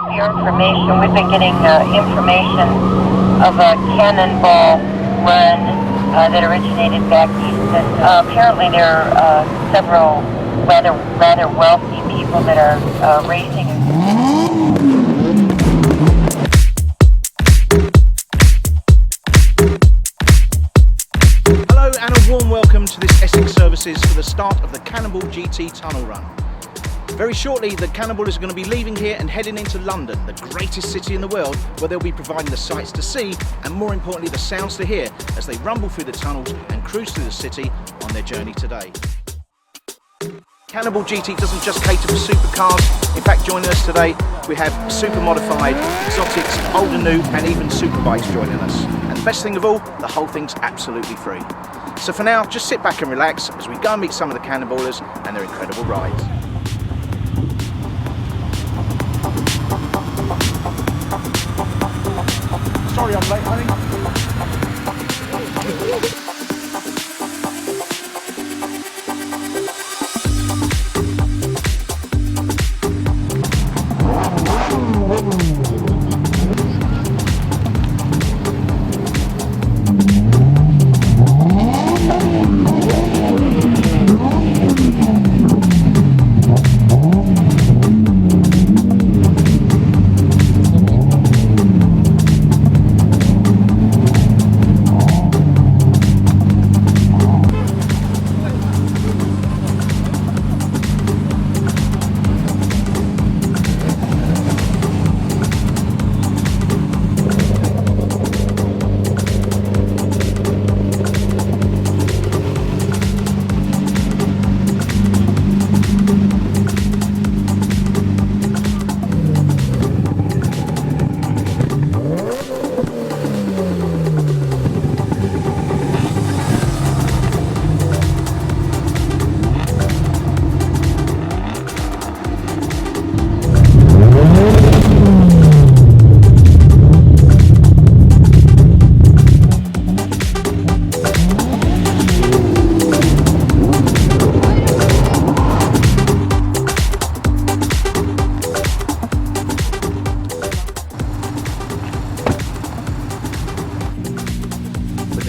for your information, we've been getting information of a cannonball run that originated back east. And, apparently there are several rather wealthy people that are racing. Hello and a warm welcome to this Essex Services for the start of the Cannonball GT tunnel run. Very shortly, the Cannonball is going to be leaving here and heading into London, the greatest city in the world, where they'll be providing the sights to see and, more importantly, the sounds to hear as they rumble through the tunnels and cruise through the city on their journey today. Cannonball GT doesn't just cater for supercars. In fact, joining us today, we have super modified, exotics, old and new, and even superbikes joining us. And the best thing of all, the whole thing's absolutely free. So for now, just sit back and relax as we go and meet some of the Cannonballers and their incredible rides. Sorry I'm late, honey.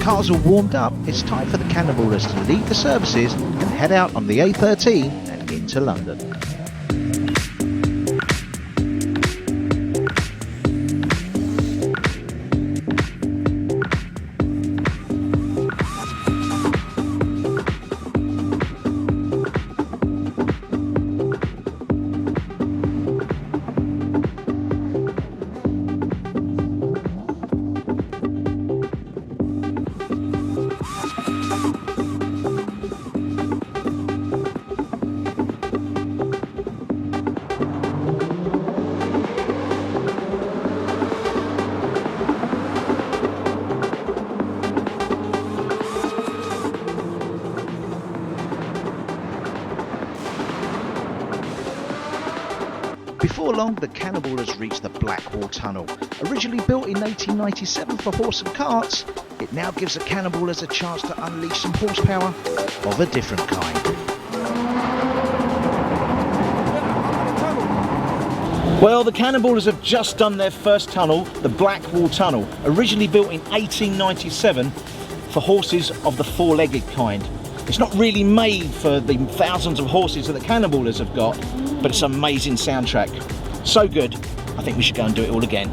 Cars are warmed up, it's time for the Cannonballers to leave the services and head out on the A13 and into London. Before long, the Cannonballers reached the Blackwall Tunnel. Originally built in 1897 for horse and carts, it now gives the Cannonballers a chance to unleash some horsepower of a different kind. Well, the Cannonballers have just done their first tunnel, the Blackwall Tunnel, originally built in 1897 for horses of the four-legged kind. It's not really made for the thousands of horses that the Cannonballers have got, but it's an amazing soundtrack. So good, I think we should go and do it all again.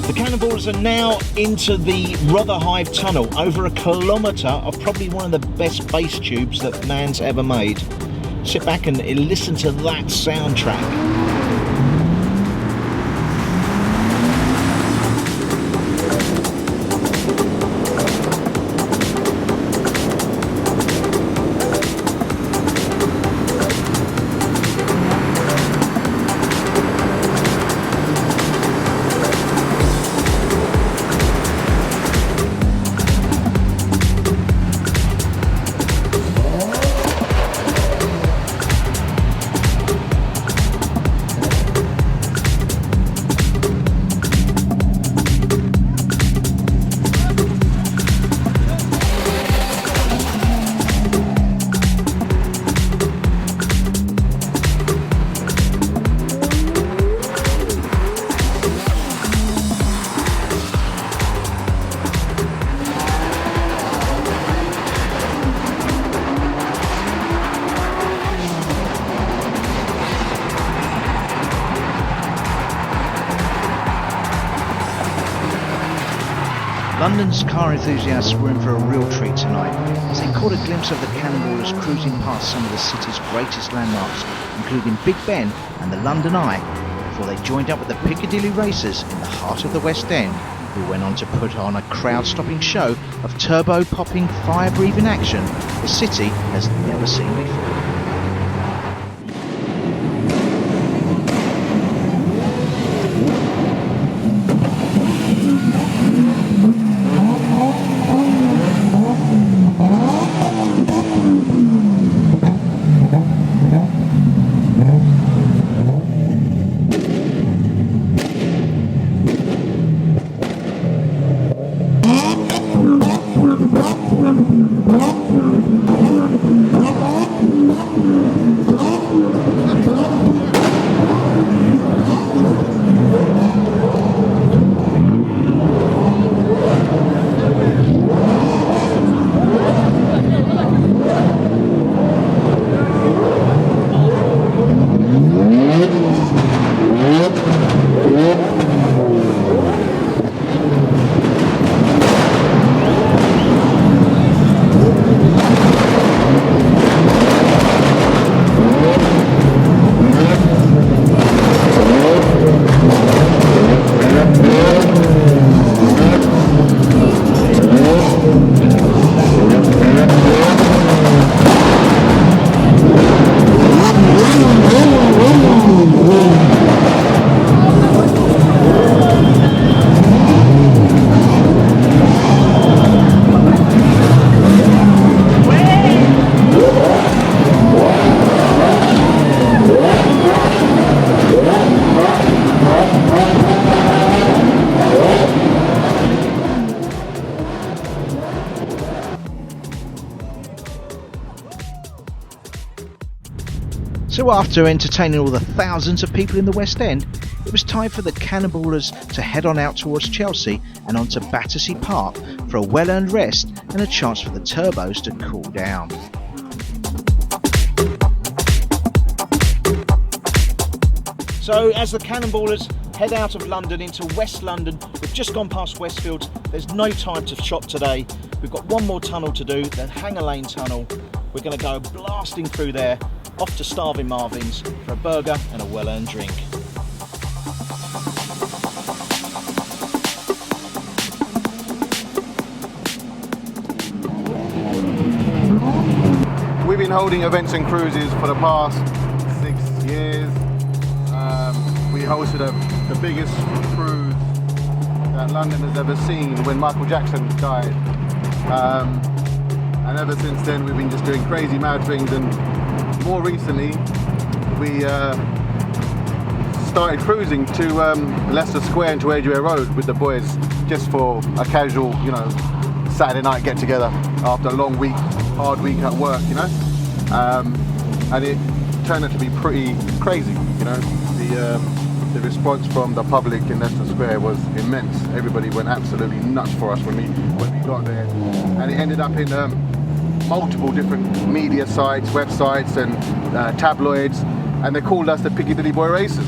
The Cannonballers are now into the Rotherhithe Tunnel, over a kilometre of probably one of the best bass tubes that man's ever made. Sit back and listen to that soundtrack. London's car enthusiasts were in for a real treat tonight as they caught a glimpse of the Cannonballers cruising past some of the city's greatest landmarks, including Big Ben and the London Eye, before they joined up with the Piccadilly Racers in the heart of the West End, who went on to put on a crowd-stopping show of turbo-popping, fire-breathing action the city has never seen before. So after entertaining all the thousands of people in the West End, it was time for the Cannonballers to head on out towards Chelsea and onto Battersea Park for a well-earned rest and a chance for the turbos to cool down. So as the Cannonballers head out of London into West London, we've just gone past Westfields, there's no time to shop today. We've got one more tunnel to do, the Hanger Lane tunnel. We're going to go blasting through there, off to Starving Marvin's for a burger and a well-earned drink. We've been holding events and cruises for the past 6 years. We hosted the biggest cruise that London has ever seen when Michael Jackson died. And ever since then we've been just doing crazy mad things, and more recently we started cruising to Leicester Square and to Edgware Road with the boys, just for a casual, Saturday night get together after a long week, hard week at work, and it turned out to be pretty crazy. The response from the public in Leicester Square was immense. Everybody went absolutely nuts for us when we got there, and it ended up in multiple different media sites, websites and tabloids, and they called us the Piccadilly Boy Racers.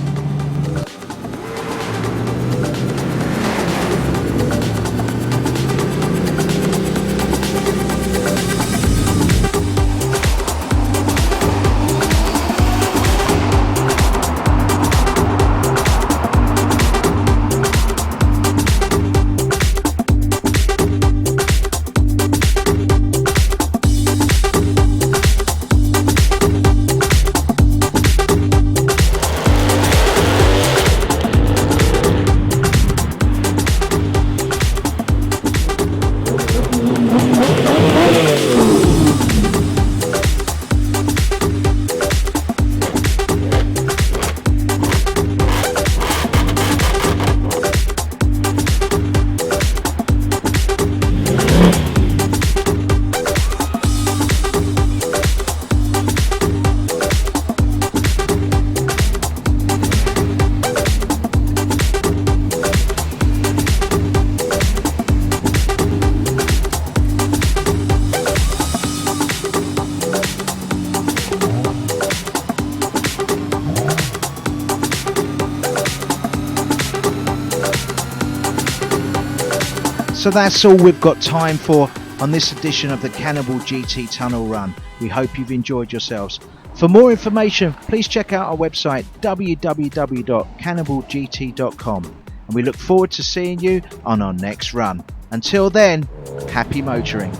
So that's all we've got time for on this edition of the Cannonball GT Tunnel Run. We hope you've enjoyed yourselves. For more information, please check out our website www.cannonballgt.com, and we look forward to seeing you on our next run. Until then, happy motoring.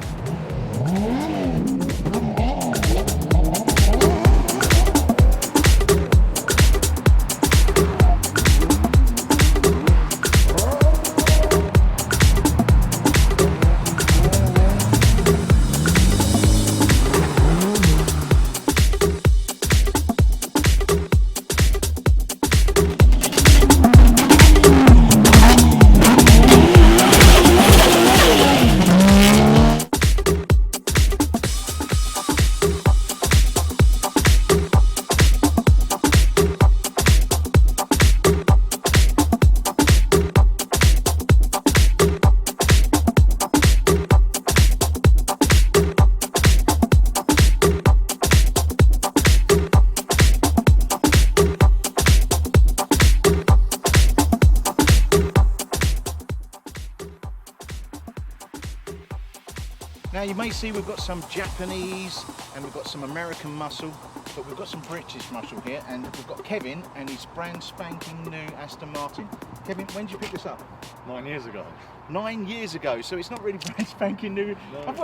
Now you may see we've got some Japanese and we've got some American muscle, but we've got some British muscle here, and we've got Kevin and his brand spanking new Aston Martin. Kevin, when did you pick this up? 9 years ago. 9 years ago, so it's not really brand spanking new. No.